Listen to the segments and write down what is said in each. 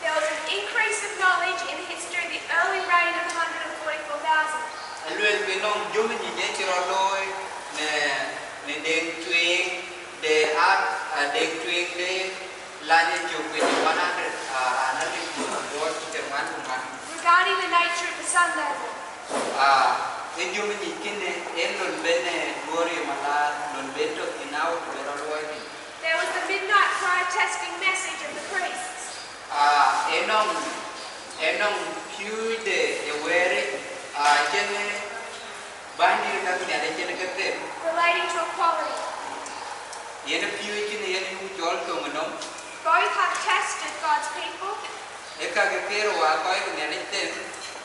There was an increase of knowledge in history of the early reign of 144,000. Regarding the nature of the sun level. There was the midnight cry testing message of the priests. Relating to equality. Both have tested God's people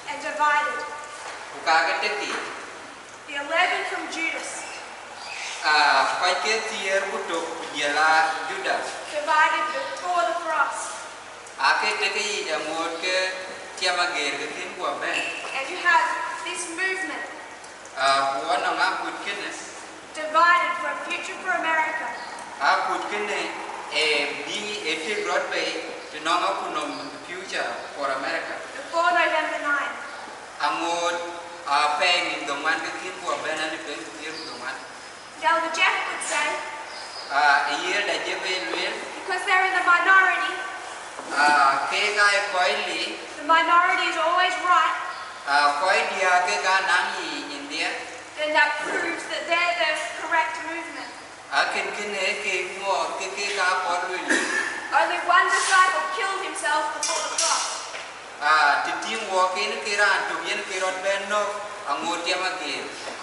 and divided. The 11 from Judas. Divided before the cross. And you have this movement. Divided for a future for America. Before November 9th. Elder Jeff would say, because they're in the minority, the minority is always right, then that proves that they're the correct movement. Only one disciple killed himself before the cross.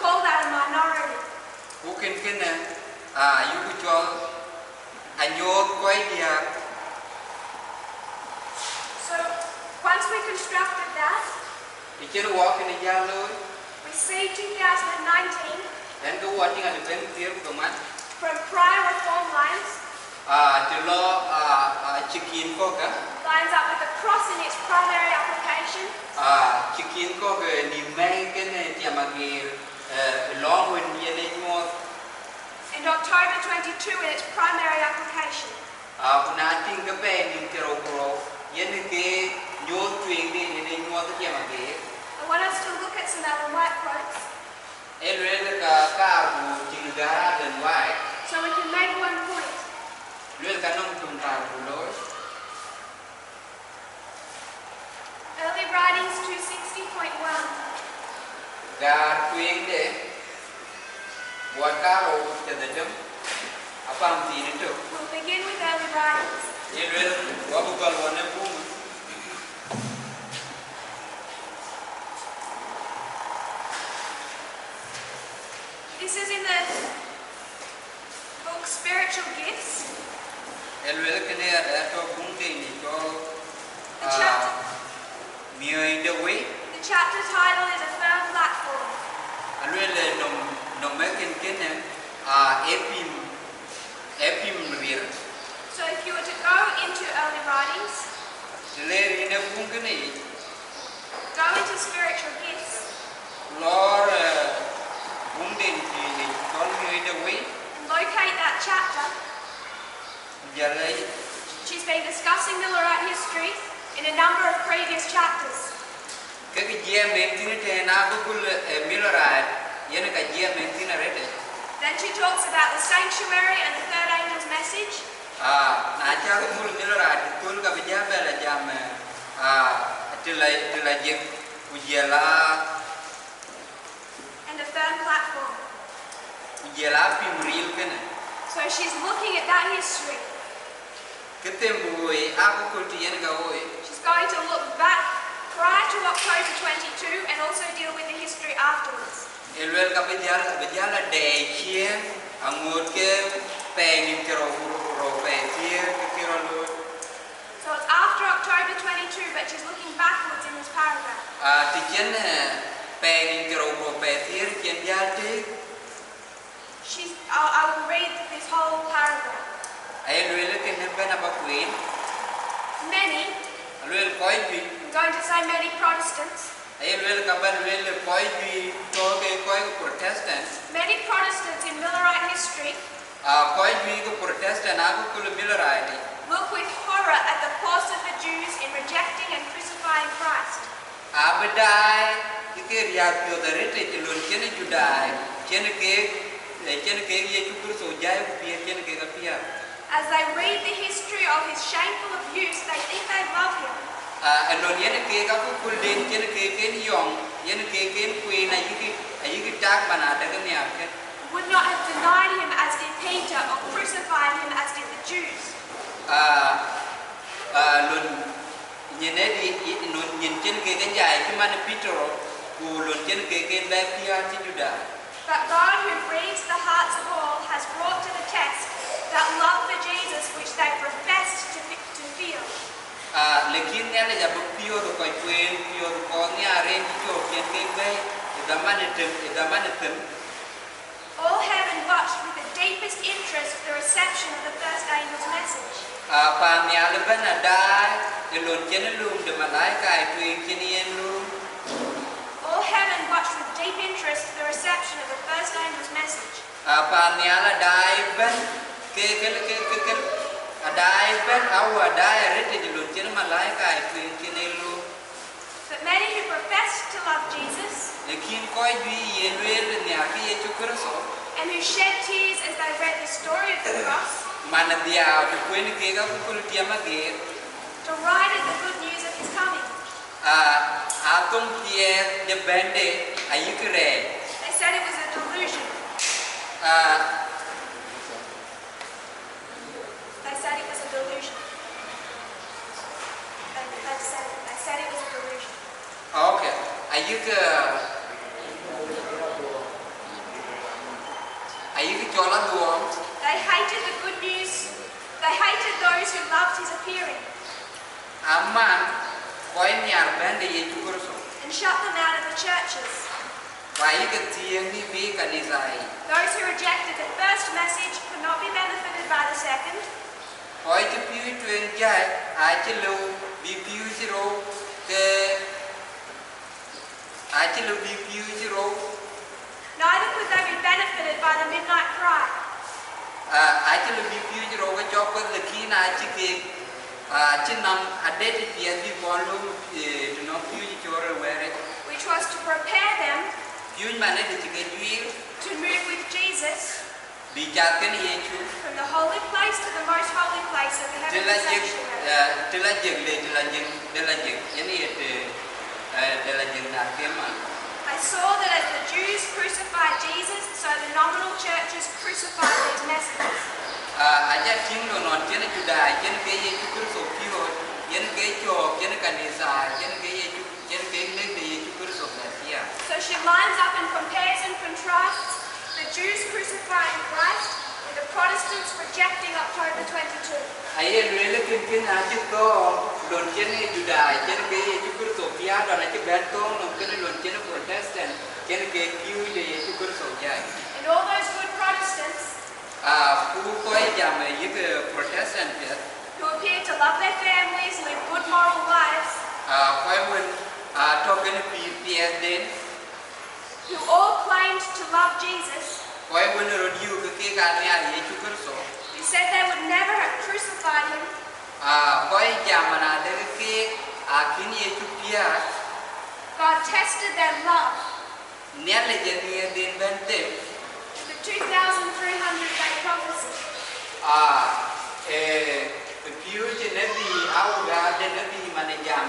Call that a minority. So once we constructed that, we see 2019 from prior reform lines lines up with the cross in its primary application. And October 22 in its primary application. I want us to look at some Ellen White quotes. So we can make one point. Early Writings 260.1. We'll begin with Early Writings. This is in the book Spiritual Gifts. The chapter title is A Firm Platform. So if you were to go into Early Writings, go into Spiritual Gifts, and locate that chapter. She's been discussing Millerite history in a number of previous chapters. Then she talks about the sanctuary and the third angel's message. And a firm platform. So she's looking at that history. She's going to look back prior to October 22 and also deal with the history afterwards. So it's after October 22, but she's looking backwards in this paragraph. I will read this whole paragraph. Many, I'm going to say many Protestants, many Protestants in Millerite history Koi dwi ko protest and ako kulumilaraili. Look with horror at the course of the Jews in rejecting and crucifying Christ. Abadai ike riya pyo darete tilun chene judai chene ke ye chukur so jai ku pia chene ke kapia. As they read the history of his shameful abuse, they think they love him. Alon yene ke ka ku kulden chene ke ken yong yene ke ken queen ayiki tak mana daga ni arke. Would not have denied him as did Peter or crucified him as did the Jews. Lon nyene di non nyen chene ke ken jai ki mana Peter ku lon chene ke ken ba pia ti juda. But God, who reads the hearts of all, has brought to the test that love for Jesus which they professed to feel. Lekin nene ya pio do koi queen pio do ko ni are ni jo ken ke ba idamane tem. All heaven watched with the deepest interest the reception of the first angel's message. Pa mi alban ada elon chene lum de malaika ai twin chene lum. All heaven watched with deep interest the reception of the first angel's message. Pa mi ala dai ban ke adai ban au adai rete de lon chene malaika ai twin chene lum. But many who professed to love Jesus Lekin koi dwi yelwel ni aki ye chukurso. and who shed tears as they read the story of the cross Mana dia to kwen ke ga ku tiama ge. derided the good news of his coming. Atom Pierre de Bende ayikre. They said it was a delusion. They said it was a delusion. They said it was a delusion. Okay. Ayik chola duom. They hated the good news. They hated those who loved his appearing Aman koi nyar bende ye chukurso. and shut them out of the churches. Ayik tieng ni be kanizai. Those who rejected the first message could not be benefited by the second. Koi te piu tuen jai achilo bi piu zero ke achilo bi piu zero. Neither could they be benefited by the midnight cry. Achilo bi piu zero ga chokot lekin achike chinam adeti pia bi bolu to no piu chore were. Which was to prepare them Piu mane de chike juir to move with Jesus bi jatken yechu. from the holy place to the most holy place of the heavenly sanctuary. Telajeng yani telajeng na kema. I saw that as the Jews crucified Jesus, so the nominal churches crucified these messages. Aja tinglo non tiene juda yen ke yechu kurso pio yen ke cho yen kanisa yen ke le de yechu kurso na. So she lines up and compares and contrasts the Jews crucifying Christ with the Protestants rejecting October 22. Aye rele kin aja to don tiene juda yen ke yechu kurso pia don aja beto non ken don tiene protestant yen ke piu de yechu kurso ya. And all those good Protestants Who koi jam yik protestant ya. who appear to love their families, live good moral lives, Koi when token pia den who all claimed to love Jesus, koi when review ke kan ya yechu kurso. who said they would never have crucified him, Koi jam na de ke akin yechu pia God tested their love nele jeni den bente. with the 2,300-day prophecy. Piu je nabi au ga de nabi mane jam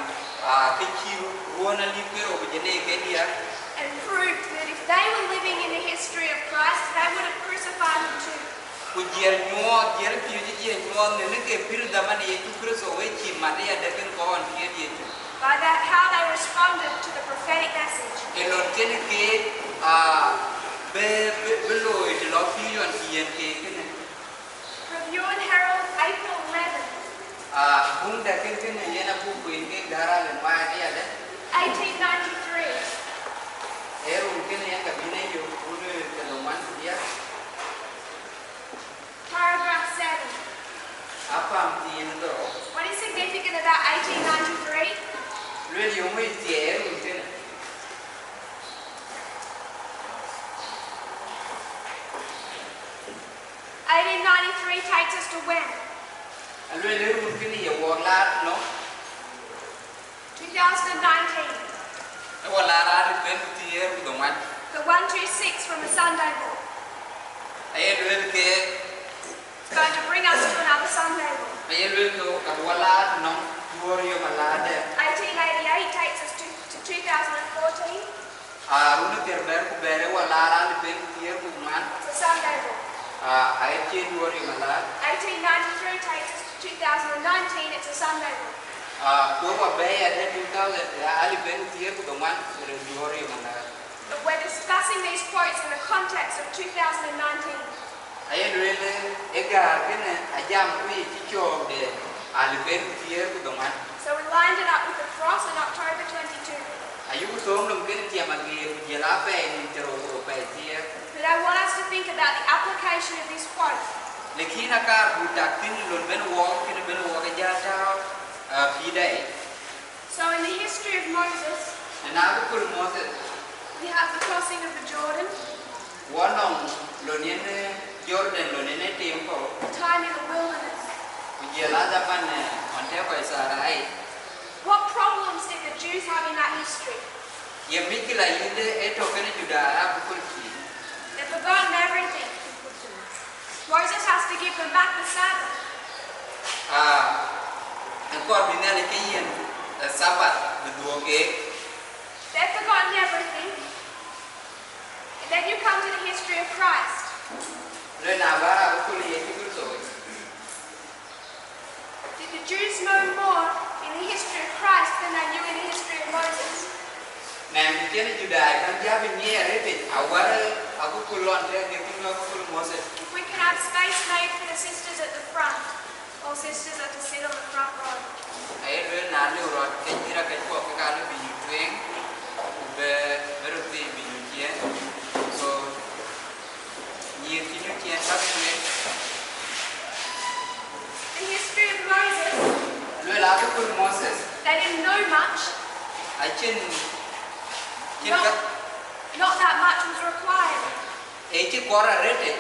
ke chiu ruona li pero jene ke dia. And proved that if they were living in the history of Christ, they would have crucified him too. Kujier nyuo jier piu je nyuo ne ke pir da mane yechu kurso we chi mane ya de ken ko on pie yechu. By that, how they responded to the prophetic message. Elon kene ke below it lo piu on pie ke kene. Review and Herald, April 11, Bunda ken yena bu ku ke gara le ma dia de. 1893. Eru kene yang ka bine yo ulu ke lo man dia. Paragraph 7. Apa amti ndo? What is significant about 1893? Lue yo mai tie eru kene. 1893 takes us to when? Alwele run kini ya wala no. 2019. Wala ra ben tier ku domat. The 126 from the Sunday book. Alwele ke It's going to bring us to another Sunday book. alwele ko wala no duorio malade. 1888 takes us to 2014. Run ter ber ku bere wala ra ben tier ku man. It's a Sunday book. Ai che duorio malade. 1893 takes us to 2019. It's a Sunday book. Ko wa be ya de 2000 ali ben tier ku domat duorio malade. But we're discussing these quotes in the context of 2019. Alwele ega kene ajam ku chi chog de ali ben tier ku domat. So we lined it up with the cross in October 22. Ayu som dum kene tiam agi jela pe ni tero pe tier. But I want us to think about the application of this quote. Lekina kar budak tin lon ben wo kene ben wo ga ja ta pidai. So in the history of Moses, Na ku Moses we have the crossing of the Jordan, wonong lonene Jordan lonene tempo time in the wilderness. jela da pan onte ko sarai. What problems did the Jews have in that history? Ye mikila yinde eto kene juda ku ki. They've forgotten everything. Moses has to give them back the Sabbath. Encore binane ke yen sabat duoke. They've forgotten everything. And then you come to the history of Christ. Le na bara ku li ku so. Did the Jews know more in the history of Christ than they knew in the history of Moses? Nam kene juda kan ja bin ye rete awara aku kulon te ke tinga ku Moses. If we can have space made for the sisters at the front, all sisters are to sit on the front row. Ai le na le ro ke tira ke ko ke ka le bi tuen be beru ti bi tie. So ni ti ni tie ta ku The history of Moses, le la ku Moses. they didn't know much. Ai chen Not that much was required. ai ti kora rete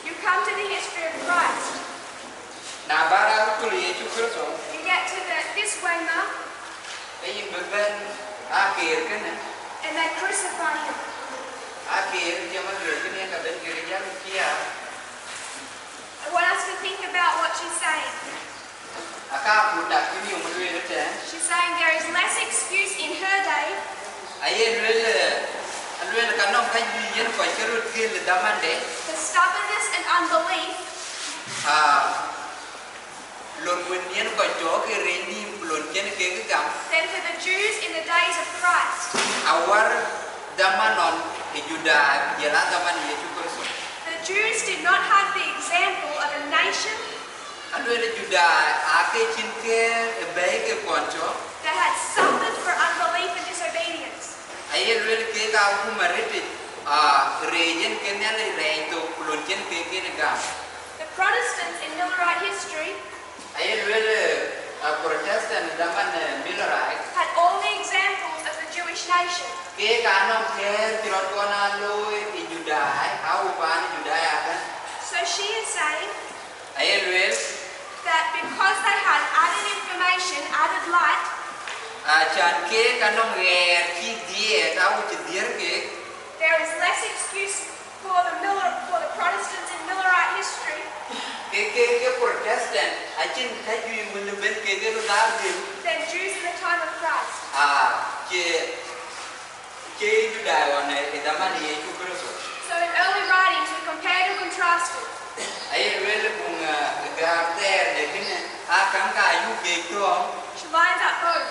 You come to the history of Christ. na bara ku li ku so. You get to this way now, Ai be ben a ke ke ne and they crucify him. a ke je ma le ke ne ka ben ke ja kia. I want us to think about what she's saying. Aka budak ni mo le rete. She's saying there is less excuse in her day Aye lwele kanong kaji yen ko chero til damande for stubbornness and unbelief lon wen yen ko joke reni lon ken ke gam than for the Jews in the days of Christ. awar damanon e juda yela daman ye chukurso The Jews did not have the example of a nation alwele juda ake chinke e beke poncho that had suffered for unbelief and disobedience. aye lwele ke ka ku marete rejen ken yale reito lon ken ke gam The Protestants in Millerite history aye lwele Protestant daman Millerite had all the examples of the Jewish nation. ke kanong ke tirot kona lo e judai au pan judai ada So she is saying ayelwel that because they had added information, added light, chan ke kanong ger ki die au ti dier ke there is less excuse for the Protestants in Millerite history ke Protestant achin kaju mun ben ke ge lo dar de than Jews in the time of Christ. ke judai wana e daman ye ku kroso So in early writings we compared and contrasted. ayelwel kung gar ter de kine akam ka yu ke to She lines up both.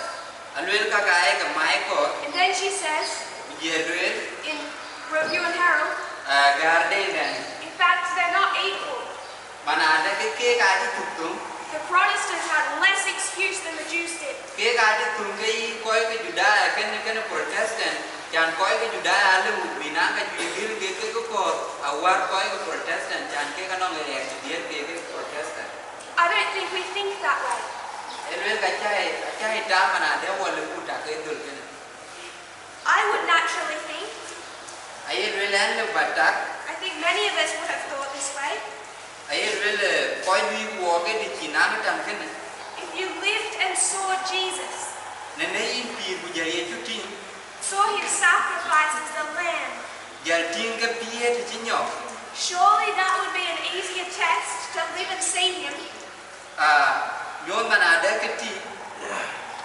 alwel ka ka e ka mai ko And then she says yelwel in Review and Herald, garden dan in fact they're not equal. mana ada ke ka ji tutum The Protestants had less excuse than the Jews did. ke ka ji tum ke koi ke juda ken Protestant jan koi ke juda ale bina ka ju gil ke ko awar koi ke Protestant jan ke kanong e dia ke Protestant I don't think we think that way. elwel ka chai da mana de wol ku ta ke dul ken I would naturally think, ayelwel an le batak I think many of us would have thought this way, ayelwel nang tan ken if you lived and saw Jesus, ne ne in pi bu ja ye chutin saw him sacrifice as the lamb, ja tin ka pie ti chinyo surely that would be an easier test to live and see him yon manada ka ti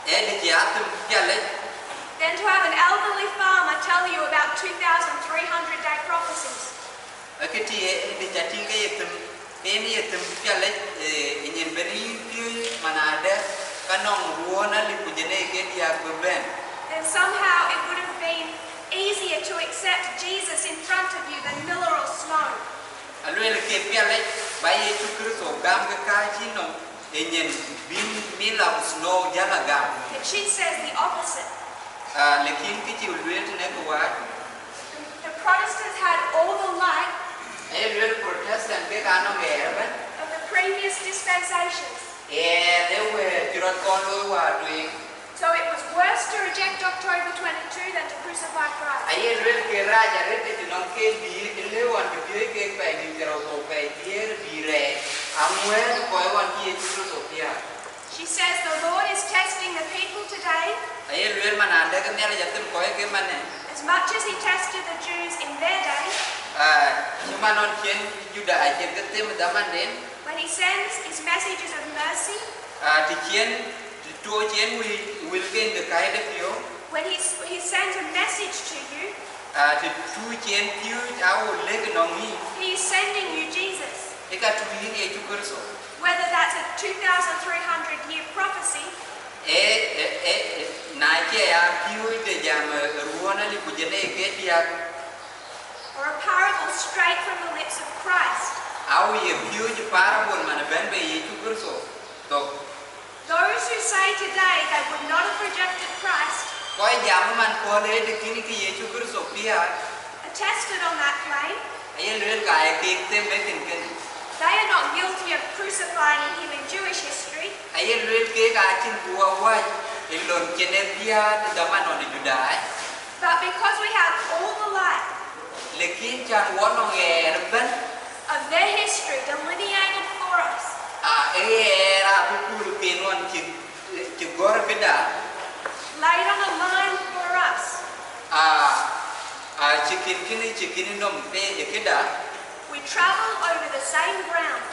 e de ja tum jale than to have an elderly farmer tell you about 2,300-day prophecies. akati e de ja tin ka ye tum eni ye tum jale nyen beri pi manada kanong ruona li pujene ke dia ben Then somehow it would have been easier to accept Jesus in front of you than Miller or Snow. alwele ke piale baye chukristo gam ka ka chino enyen bin mila Snow jala gam But she says the opposite. lekin ki chi ulwele ne ko wa The Protestants had all the light ay lwele protestant ke kanong erben of the previous dispensations. they were kirot kon lo wa doing So it was worse to reject October 22 than to crucify Christ. ay lwele ke raja rete tinong ke bi le wan ke pye ke pa ni kero ko pa tier bi re amwen ko wan ki chukristo pia She says the Lord is testing the people today ay lwele mananda ke ne jatem ko ke mane as much as he tested the Jews in their day cuma non chen juda aja ke tem daman den when he sends his messages of mercy, ti chen to chen will gain the kai de pio when he sends a message to you, ti tu chen pio au le ke nong ni he is sending you Jesus. e ka tu ni e chu kurso Whether that's a 2,300-year prophecy na che ya pio de jam ruona li bujene ke dia or a parable straight from the lips of Christ. au ye pio ji parabol man ben be ye chu kurso to Those who say today they would not have rejected Christ, ko jam man ko le de kini ki ye chu kurso pia attested on that claim, ay le ka e ke tem be ken ken they are not guilty of crucifying him in Jewish history, ay le ke ka chin bua wa ilon chene pia de daman on juda but because we have all the light lekin chan wonong erben of their history delineated for us, era pupul kenon ci gor beda laid on a line for us, cikin nom pe keda we travel over the same ground,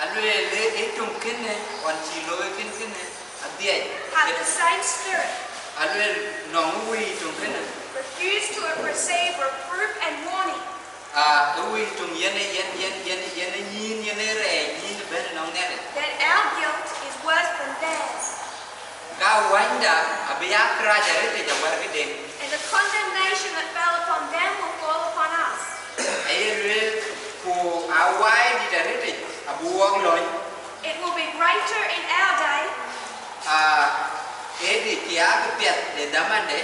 alwe le etum kene on ci lo ken kene adie have the same spirit, alwe nong wi tum kene refuse to receive reproof and warning, wi tum yene yin re yin ben nong ne that our guilt is worse than theirs, ga wanda abiya kra jare te jabar gede and the condemnation that fell upon them will fall upon us. ayelwe ko awai di jare te abuwong loy It will be greater in our day, edi kia ke piat de damande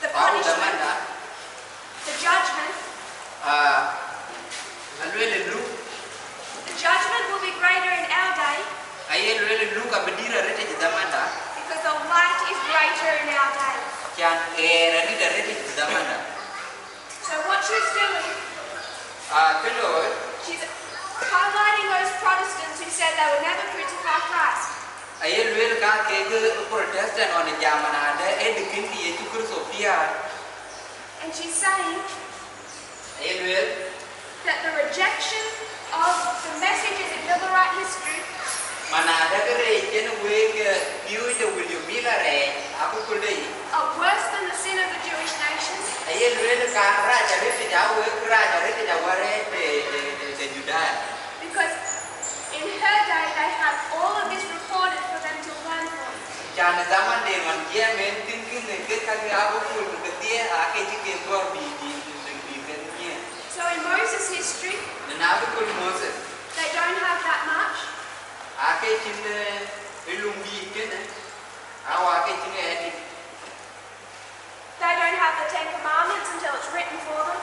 the au punishment, damanda the judgment. alwele lu The judgment will be greater in our day ayelwele lu ka bedira rete de damanda because the light is greater in our day. kan era di rete de damanda So what she's doing, kelo she's highlighting those Protestants who said they would never crucify Christ. ayelwele ka ke protestant on jamana de edikin ki yesu kristo pia And she's saying ayelwele that the rejection of the messages in Millerite history mana ada kere ken we ke piu de William Miller aku kudai are worse than the sin of the Jewish nations, ayelwele ka raja rete jawe raja rete jaware de Juda because in her day they had all of this recorded for them to learn from. Jangan zaman dengan dia main thinking ke kaki aku pun dia akhir cikgu gor di dunia. So in Moses' history, Dan aku pun Moses they don't have that much, akhir cikgu belum bikin. Awak akhir cikgu edit. they don't have the Ten Commandments until it's written for them.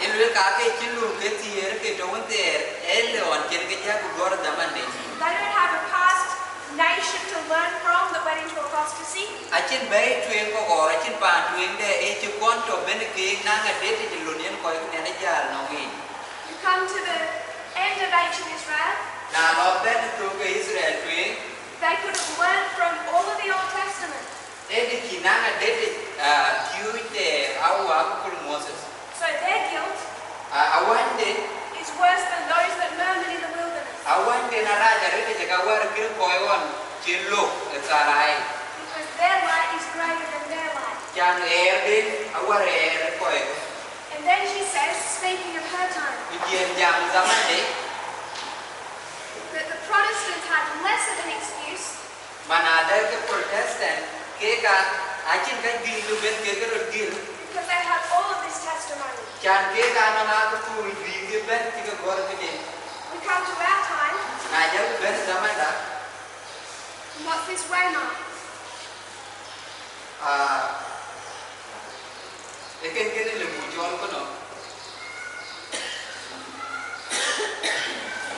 Elok akhir cikgu ke tiar ke doang ter elon cikgu jago gor zaman ni. They don't have a past nation to learn from that went into apostasy. Acin baik tuan kau gor acin pan tuan deh cikgu to beneke nang ada di jalurnya kau itu ni ada jalan nongin. You come to the end of ancient Israel, Na lo ben tu ke Israel twing. They could have learned from all of the Old Testament. Edi kinanga dede kiuite awa kul Moses. So their guilt Awande is worse than those that murmured in the wilderness. awande na raja rete jaga war kir koyon chillo sarai. Because their light is greater than their light. Chan erdin awar koy. And then she says, speaking of her time, Ujian jam zaman de that the Protestants had less of an excuse mana ada ke Protestant ke ka achin ka dil lu ben ke ro dil because they had all of this testimony. chan ke ka na ku di ke ben ke gor ke de We come to our time, na ja ben zaman da and what's this way mark? eken ke le mu jol ko no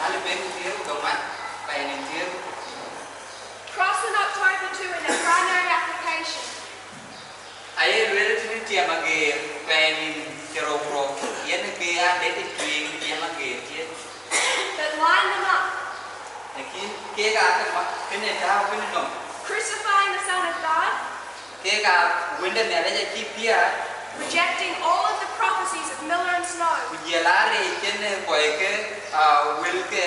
ale ben ke ko man pa ni tier Cross in October 2 in a primary application. aye le ti ti amage pa ni tero pro yen ke a de ti twing ti amage ti But line them up, lekin ke ka ka ma ke ne ta ko ni no crucifying the Son of God, ke ka wende ne le ki pia rejecting all of the prophecies of Miller and Snow, Ujialare ken ko ke will ke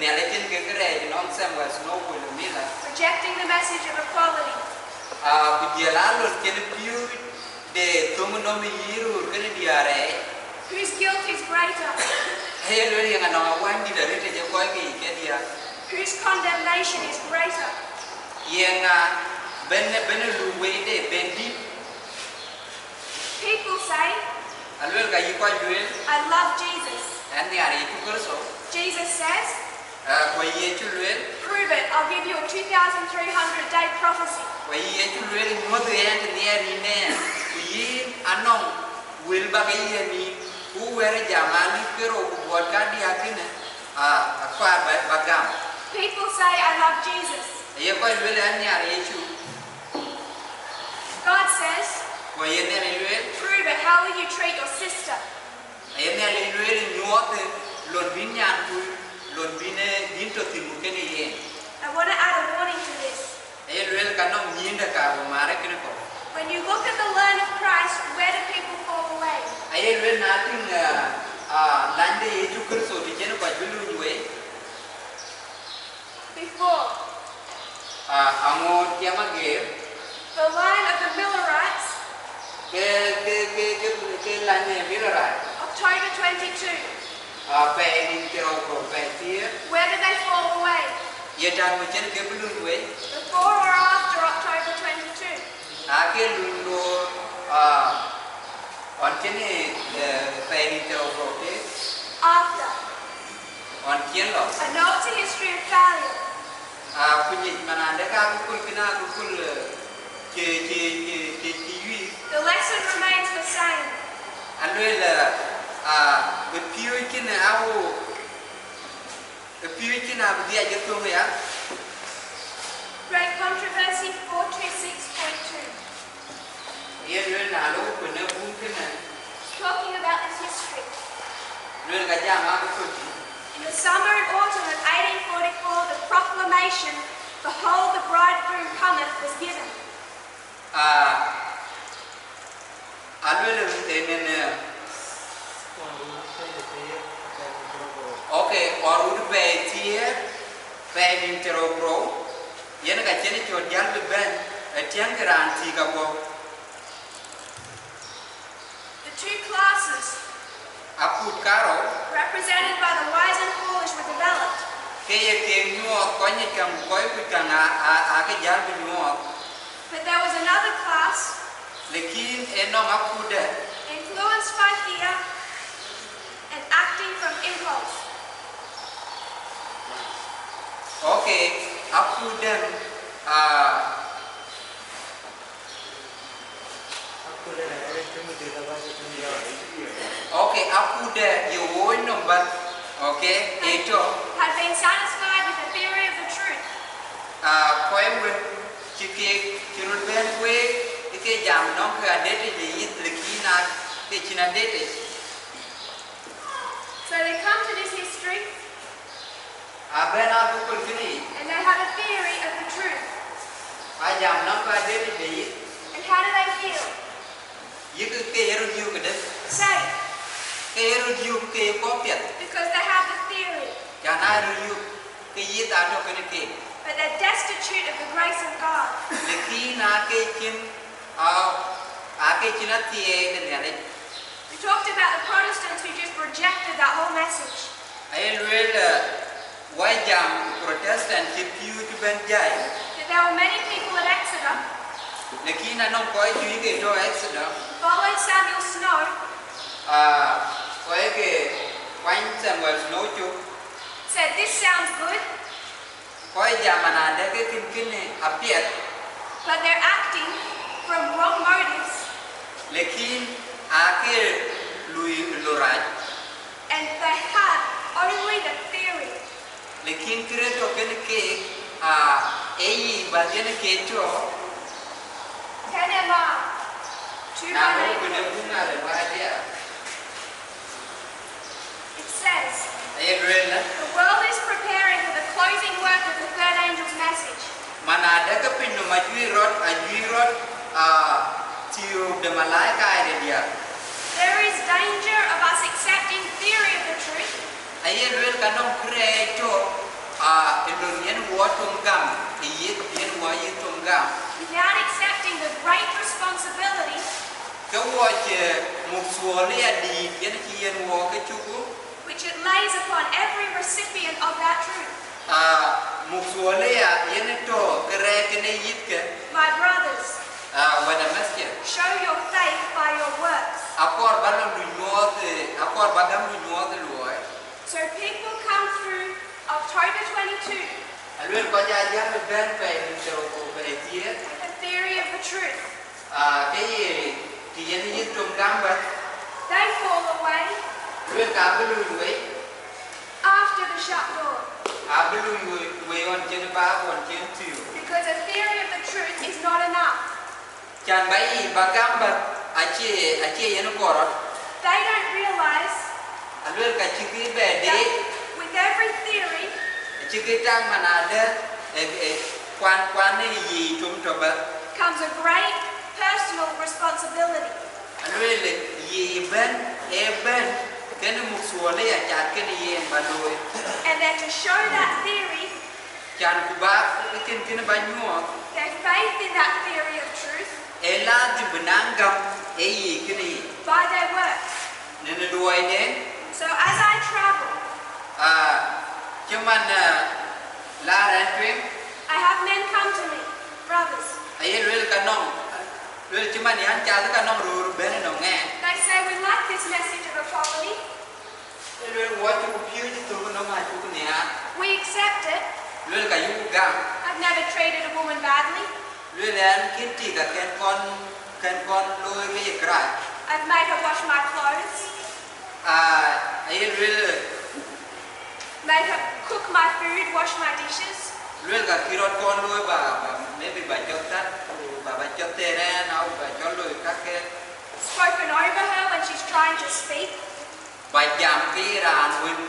ne le ken ke re non Samuel Snow will mila rejecting the message of equality, Ujialalo ken piu de tumu no mi yiru ken diare whose guilt is greater, he lo yang na wandi da rete je ko ke dia whose condemnation is greater. yang ben lu we de bendi People say, alwel ga yi ko juel I love Jesus. an ni ari ku kurso Jesus says, ko ye chulwel prove it, I'll give you a 2,300-day prophecy. ko ye chulwel mo de en ni ari ne yi anong will ba ga ye ni ku were jamani pero ko ka dia kine fa ba gam People say, I love Jesus. ye ko lwel an ni ari chu God says, ko ye ne lwel prove it, how will you treat your sister? ye ne lwel nyot lon binyan ku lon bine dinto timu kene ye I want to add a warning to this. ye lwel kanong nyinda ka mare kine ko When you look at the learn of Christ, where do people fall away? aye lwel na tin lande ye chu kurso ti jeno ko julu nywe Before, ango tiama ge the line of the Millerites, ke lane mirara October 22, pe ni tero ko pe tie where did they fall away? ye tan mo chen ke bulu nywe Before or after October 22? ake lundo on chene pe ni tero ko ke After. on chien lo I know it's a history of failure, kunyi manande ka kul kina kul ke yui the lesson remains the same. alwel be piyo kina awo be piyo kina dia jeto ya Great Controversy 426.2. ye lwel na lo ko ne bun kina Talking about this history. lwel ga jama ko In the summer and autumn of 1844, the proclamation, "Behold, the bridegroom cometh," was given. alwel enen okay orud pe tie pe din tero pro yen ga chene cho jal be ben tiang garanti ka bo The two classes, aput karo represented by the wise and foolish, were developed. ke ye ke nyo ko ni kam ko pu kana a ke jal be nyo But there was another class, lekin eno apude influenced by fear and acting from impulse. okay apuden okay apude ye wo number okay eto Had been satisfied with the theory of the truth. ko em chike kirul ben we ke jam no ka dete je yit lekina ke china dete So they come to this history, abena bukul kini and they have a theory of the truth. ajam namba dedi dei And how do they feel? yiku ke yeru yu kede Safe, ke yeru yu ke kopiat because they have the theory, jana yu ke yita to kene ke but they're destitute of the grace of God. lekin ake kin ake chinati den yare We talked about the Protestants who just rejected that whole message. ay luel wajam protestant ke piu tu ben jai That there were many people at Exeter lekin anong koy ju ke to exodus followed Samuel Snow koy ke kwan Samuel Snow chu said, this sounds good, koy jamana de ke kin apiet but they're acting from wrong motives lekin ake lui loraj and they have only the theory. lekin kire to ken ke ei ba ken ke to 10 MR, 2 na by ko 8. ne bunga le ba dia It says, ay rela the world is preparing for the closing work of the third angel's message. mana de ke pinno ma ajui rot tiu de malaika ide dia There is danger of us accepting theory of the truth ay rel kanong kre to indonien wo tunggam yi yen wo yi tunggam without accepting the great responsibility ke wo che muksuole adi yen ki yen wo ke chuku which it lays upon every recipient of that truth. muksuole ya yen to kre kene yitke My brothers, wada masje show your faith by your works. akor balon du nyote akor bagam du nyote loy So people come through October 22 alwel ko ja ja ben pe so ko be tie with the theory of the truth. ke ye ki yen yit tunggam ba They fall away lwel ka belu we after the shut door belu we on chen ba on chen tu because the theory of the truth is not enough. chan bai bagam ba ache yen korot They don't realize alwel ka chiki be de that with every theory chiki tang manade kwan ne yi tum to ba comes a great personal responsibility. alwel yi ben ken muksuole ya chat ken yen baloi And then to show that theory, chan kuba ken ba nyuo their faith in that theory of truth, ela di benanggam yi kini by their works. nene duai den So as I travel, cuman la rentwing I have men come to me, brothers. ay lwel kanong lwel cuman yan cha ka nong ru ben no nge They say, we like this message of equality. lwel wo chu piu tu no ma chu ne We accept it. lwel ka yu ga I've never treated a woman badly. lwel an kin ti ka ken kon loi me kra I've made her wash my clothes, ay lwel made her cook my food, wash my dishes. lwel ka kirot kon loi ba maybe ba jotat ba jotte na au ba joloi ka ke Spoken over her when she's trying to speak. ba jam ki ran win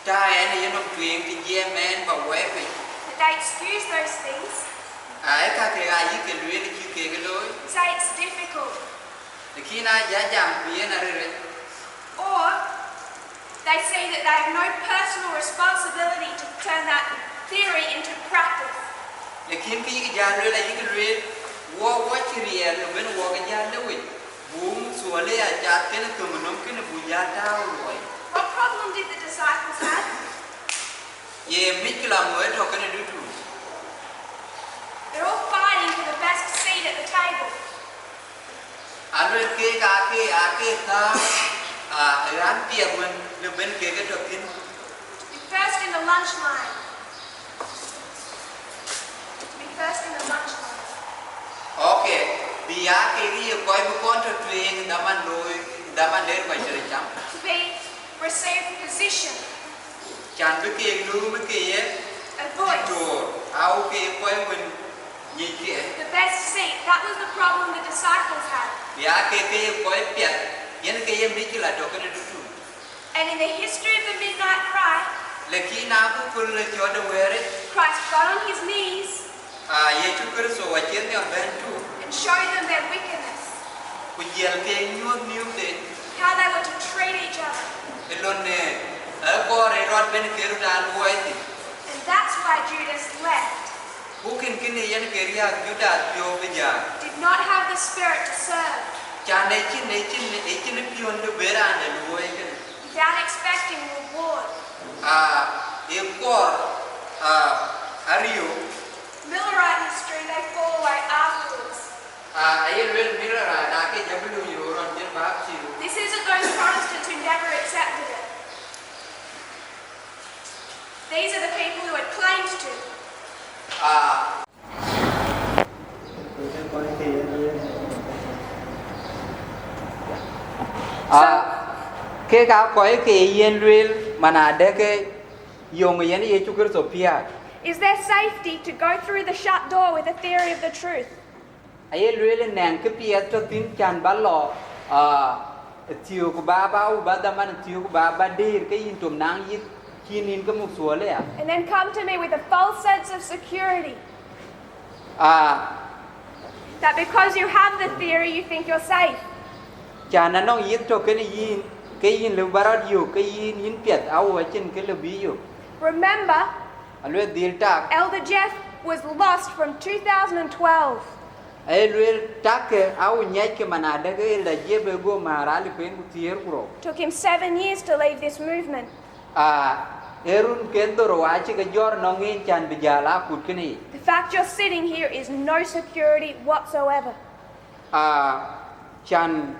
ta en yen no twing ki ye men ba we pe But they excuse those things, ai ka ke ga yi ke lwel ki ke loi say it's difficult. Kina ja jam piye na re Or they say that they have no personal responsibility to turn that theory into practice. lekin ki ja le la yi le wo chi rie le ben wo ga ja le wi bum so le ya ja ken ko nom ken bu ja ta loi What problem did the disciples have? ye mikla mo to ken du tu They're all fighting for the best seat at the table. alo ke ka ke ake ta ran pia men le ben ke ke to kin To be first in the lunch line. To be first in the lunch line. okay biya ke ri ko bu kon to twing da man loi da man le ko chere cham To be received position, chan be ke lu me ke ye a voice, to au ke ko men ni ke the best seat. That was the problem the disciples had. ya ke koi piat yen ke yem dikila to ken du tu And in the history of the midnight cry, Lakini aku kul jodo were Christ got on his knees Yesu Kristo wachen ne bentu and showed them their wickedness, ku jel ke nyod niu de how they were to treat each other. elon ne gore rod ben keru dan woiti And that's why Judas left, bukin kini yen keria juda pio beja did not have the spirit to serve, chane chin pion de berande luoi ken without expecting reward. e kor ario Millerite history, they fall away afterwards. ayel wel mirara da ke jablu yo ron jen bab chiu This isn't those Protestants who never accepted it. These are the people who had claimed to. Ke ka koi ke yen real manade ke yong yen Yesu Kristo pia Is there safety to go through the shut door with a theory of the truth? ayel real nang ke pia to tin chan ballo tiu ku baba u badaman tiu ku baba dir ke yin tum nang yit kinin ke muk suole ya And then come to me with a false sense of security that because you have the theory, you think you're safe. chana nong yit to ke yin le barat yu ke yin piet au chin ke le bi yu Remember, alwe dil tak Elder Jeff was lost from 2012. ayel real tak au nyai ke manade ke la jebe go marali pen tier kuro Took him 7 years to leave this movement. erun kendoro achi ke jor nongin chan bijala kut kini The fact you're sitting here is no security whatsoever. chan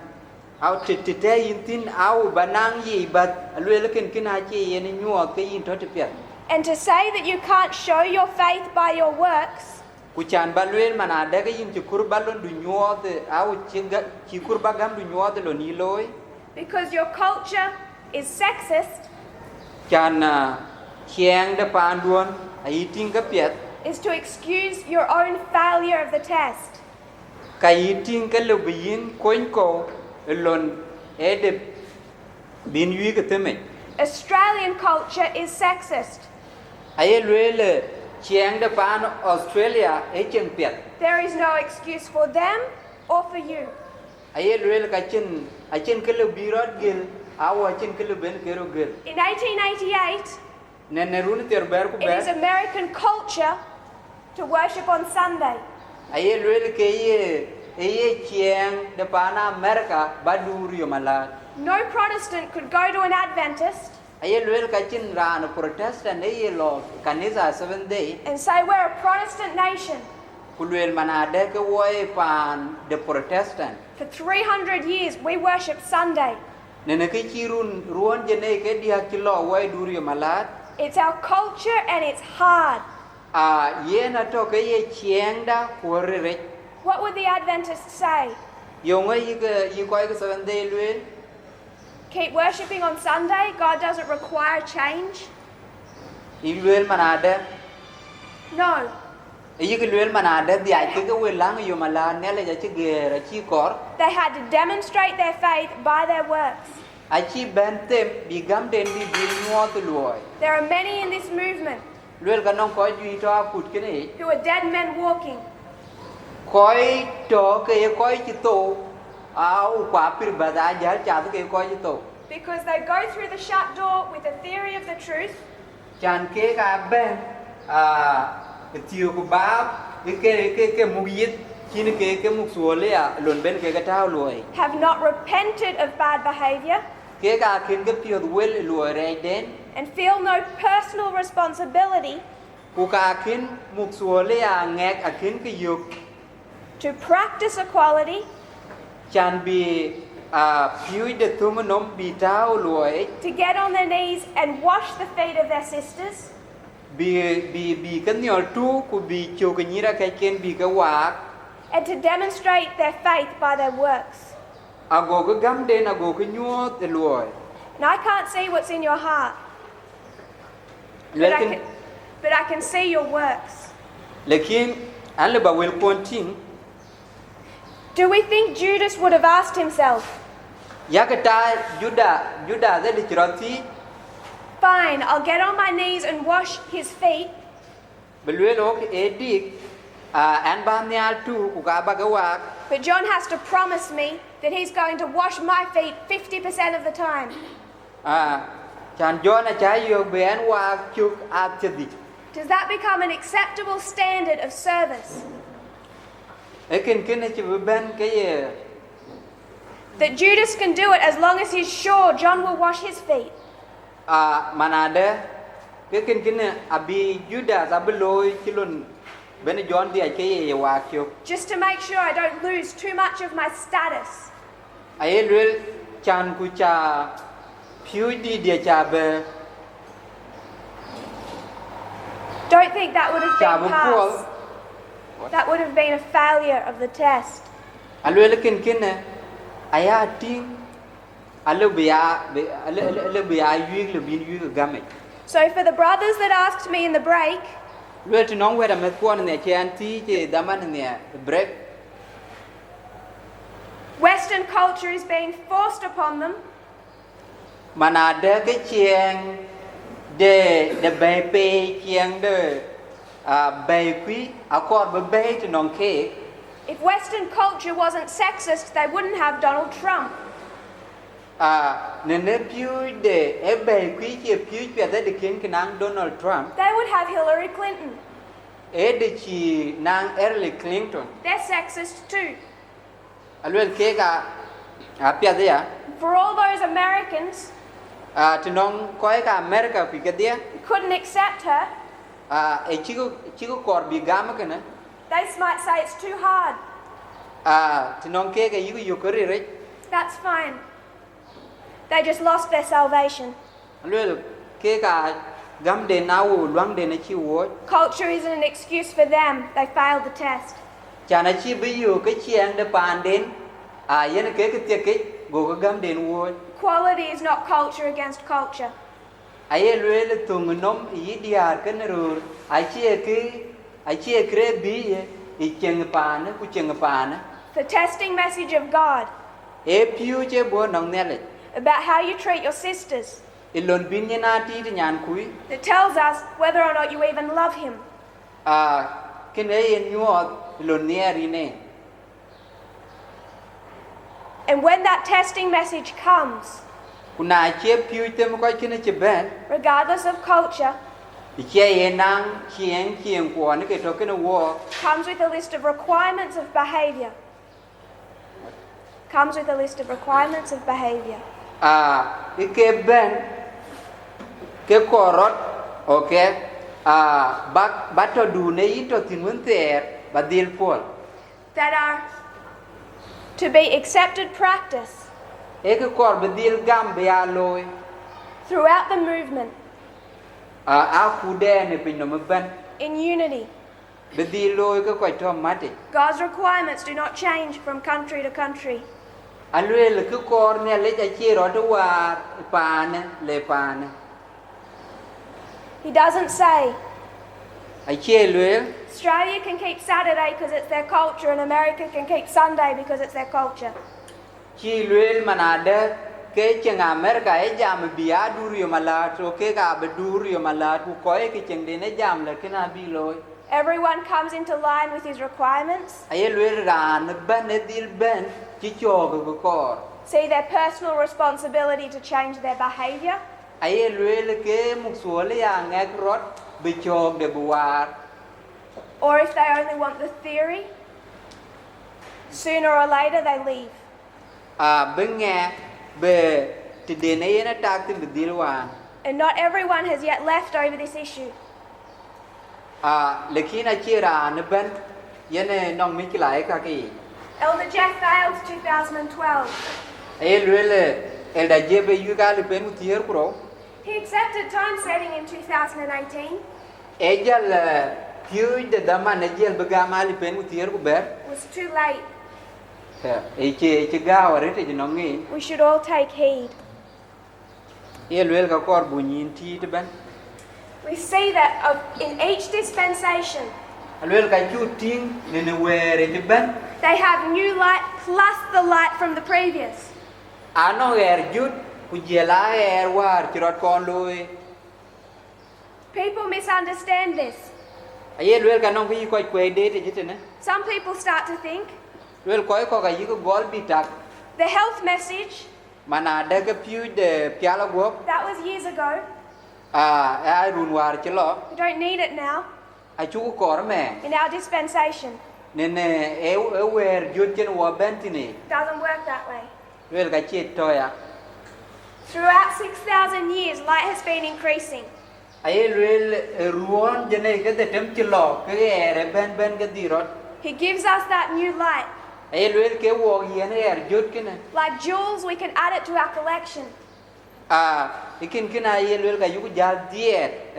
au tete yintin au banang yi bat alwe lekin kina chi yen nyuo ke yin to te pet And to say that you can't show your faith by your works ku chan balwel manade ke yin ti kurbalon du nyuo de au chi kurbagam du nyuo de lo ni loy because your culture is sexist chan chiang de panduon ai ting ke pet is to excuse your own failure of the test. kai ting ke le bin koin ko lon ede bin yu ke teme Australian culture is sexist. ai lwele chiang de pan Australia e cheng pet There is no excuse for them or for you. ai lwele ka chen ke le birot gel awa chen ke le ben kero gel In 1888, ne run ter ber ku it ber is American culture to worship on Sunday. ai lwele ke ye chiang de pan America badurio mala No Protestant could go to an Adventist ai lwele ka chen ran Protestant e lo kanisa 7 day and say we're a Protestant nation. kulwel manade ke woe pan de Protestant For 300 years, we worship Sunday. nene ke chirun ruon jene ke dia kilo woe durio malat It's our culture and it's hard. yena to ke ye chiang da korre What would the Adventists say? yong yi ko ke 7 day lwel Keep worshipping on Sunday? God doesn't require change? lwel manade No. yi ke lwel manade dia ke welang yo mala nele ja chi gera chi kor They had to demonstrate their faith by their works. a chi bentem bi gam den bi bil nuot loy There are many in this movement lwel ka non ko ju to put kene who are dead men walking. koi to ke koi chi to au kwa pir bada ja cha ke koi chi to Because they go through the shut door with a theory of the truth, chan ke ka ben tiu ku bab ke mugit kin ke muk suole ya lon ben ke ka tao loy have not repented of bad behavior, ke ka kin ke pio wel loy re den and feel no personal responsibility ku ka kin muk suole ya ngek a kin ke yuk to practice equality, chan bi piu de tum nom bi tao loy to get on their knees and wash the feet of their sisters, bi kan nyol tu ku bi chu ke nyira ka ken bi ka wa and to demonstrate their faith by their works. ago ke gam den ago ke nyot loy And I can't see what's in your heart, lekin but I can see your works. lekin alle ba wel konting Do we think Judas would have asked himself, yakata juda de chiroti fine, I'll get on my knees and wash his feet. Belwel ok edik an ban nyal tu ku ka bagawak But John has to promise me that he's going to wash my feet 50% of the time. chan John cha yo ben wa chuk atdik Does that become an acceptable standard of service? ekin ken chi ben ke ye That Judas can do it as long as he's sure John will wash his feet. manade ke ken abi Judas abloy kilon ben John dia ke ye wa chuk Just to make sure I don't lose too much of my status. ayelwel chan ku cha phiu di dia cha be Don't think that would have cha been bu pol passed. That would have been a failure of the test. alwel ken aya ting alubia alubia yig le bin yig game So for the brothers that asked me in the break, lwel to nong weda me kwon ne chen ti che daman ne break Western culture is being forced upon them. manade ke chieng de bay pe chieng de bay qui akor be bay to nong ke If Western culture wasn't sexist, they wouldn't have Donald Trump. ne piu de e bay qui che piu pe de ken nang Donald Trump They would have Hillary Clinton. e de chi nang Hillary Clinton They're sexist too. alwel ke ga apia de ya For all those Americans to nong koi ka America pi ke dia who couldn't accept her, e chigo kor bi gam kana they might say it's too hard. to nong ke ga yu yukori re That's fine. They just lost their salvation. alwel ke ga gam de na wo luang de na chi wo Culture isn't an excuse for them. They failed the test. chana chi bi yu ke chiang de pan den yen ke te ke go ga gam den wo Equality is not culture against culture. aye lwel tung nom yi diar ken ru ai chi kre bi i cheng pan ku cheng pan The testing message of God e piu che bo nong ne le about how you treat your sisters ilon bin ni na ti nyan kui that tells us whether or not you even love him. ken e en nyuot ilon ne ri ne And when that testing message comes, kuna che piu te mo ko ken che ben regardless of culture, che ye nang chieng ko ne ke to ken wo comes with a list of requirements of behavior. Comes with a list of requirements of behavior. ke ben ke korot okay bak to du ne into tinun ter badil pol That are to be accepted practice e ke kor badil gam be aloy throughout the movement a ku de ne pin no ben in unity. badil loy ke ko to mate God's requirements do not change from country to country. alwel ke kor ne le ja chi ro to war pan le pan He doesn't say ai che lwel Australia can keep Saturday because it's their culture and America can keep Sunday because it's their culture. chi lwel manade ke cheng America e jam bia durio malat o ke ga be durio malat ku ko e ke cheng de ne jam le kena bi loy Everyone comes into line with his requirements, ay lwel ran ben e dil ben chi chog ko kor see their personal responsibility to change their behavior, ay lwel ke muksuol ya ngek rot be chog de buar or if they only want the theory, sooner or later they leave. benge be ti de ne na tak tin be dil wan And not everyone has yet left over this issue. lekina chi ran ben yene nong mi ki lai ka ki Elder Jeff Bales, 2012. ay lwel el da je be yu ga le ben tier pro He accepted time setting in 2018. ejal piu de daman ejal be ga mali ben tier ku ber It was too late. che ga ware te no ngi We should all take heed. ye lwel ka kor bu nyin ti te ben We see that in each dispensation, lwel ka chu ting ne were te ben they have new light plus the light from the previous. ano jut ku je la war ti rot kon loy People misunderstand this. Aye lwel ka nong ki ko kwe de te jite ne. Some people start to think Lwel ko ka yi ko gol bitak the health message, mana da ka piu de piala go that was years ago. a run war chi lo We don't need it now a chu ko me in our dispensation. ne e wer jut chen wo bentini It doesn't work that way. lwel ka chi to ya Throughout 6,000 years, light has been increasing. Aye lwel ruon jene ke de tem chi lo ke ere ben ke dirot He gives us that new light. Aye lwel ke wo yen jut kine Like jewels, we can add it to our collection. ikin kina aye lwel ka yugu jal diet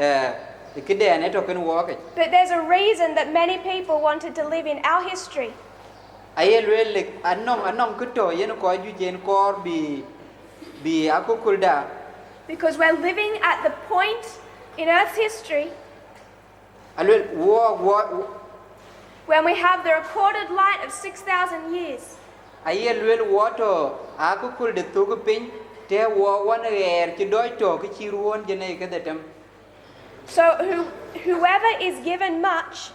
ikide ne to ken wo ke But there's a reason that many people wanted to live in our history. Aye lwel anong kuto yen ko ju jen kor bi akukulda Because we're living at the point in Earth's history alwel wo when we have the recorded light of 6,000 years. aye lwel wo to akukulde tugu pin te wo wan chi doi to ki chi ruon jene ke de tem So whoever is given much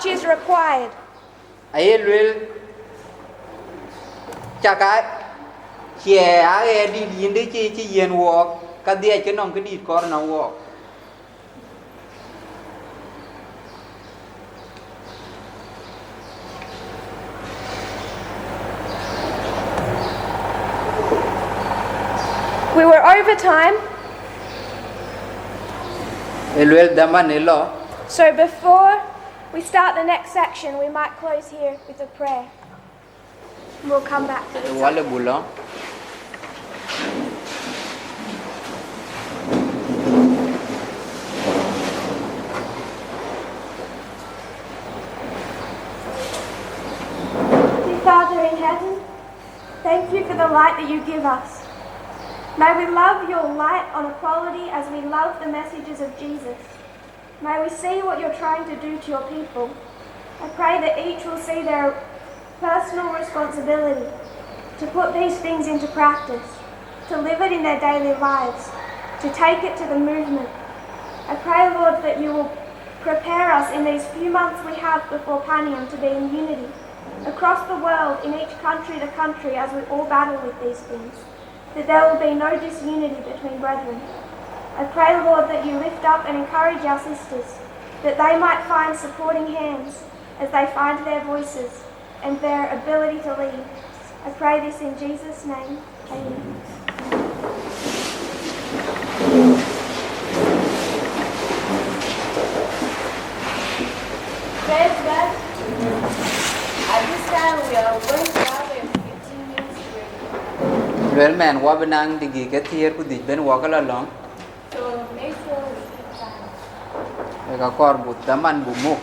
is required. aye lwel chaka che a di yinde chi yen wo ka dia ke nong ke di kor na wo We were over time, lwel daman lo so before we start the next section, we might close here with a prayer. We'll come back to this. wale bulo Dear Father in heaven, thank you for the light that you give us. May we love your light on equality as we love the messages of Jesus. May we see what you're trying to do to your people. I pray that each will see their personal responsibility to put these things into practice, to live it in their daily lives, to take it to the movement. I pray, Lord, that you will prepare us in these few months we have before Panium to be in unity across the world, in each country to country, as we all battle with these things, that there will be no disunity between brethren. I pray, Lord, that you lift up and encourage our sisters, that they might find supporting hands as they find their voices and their ability to lead. I pray this in Jesus' name. Amen. Praise God. At this time, we are going to have a 15 minutes break. lwel men wa benang digi ke tier ku di ben wa kala long So make sure we keep time. ka kor but daman bu muk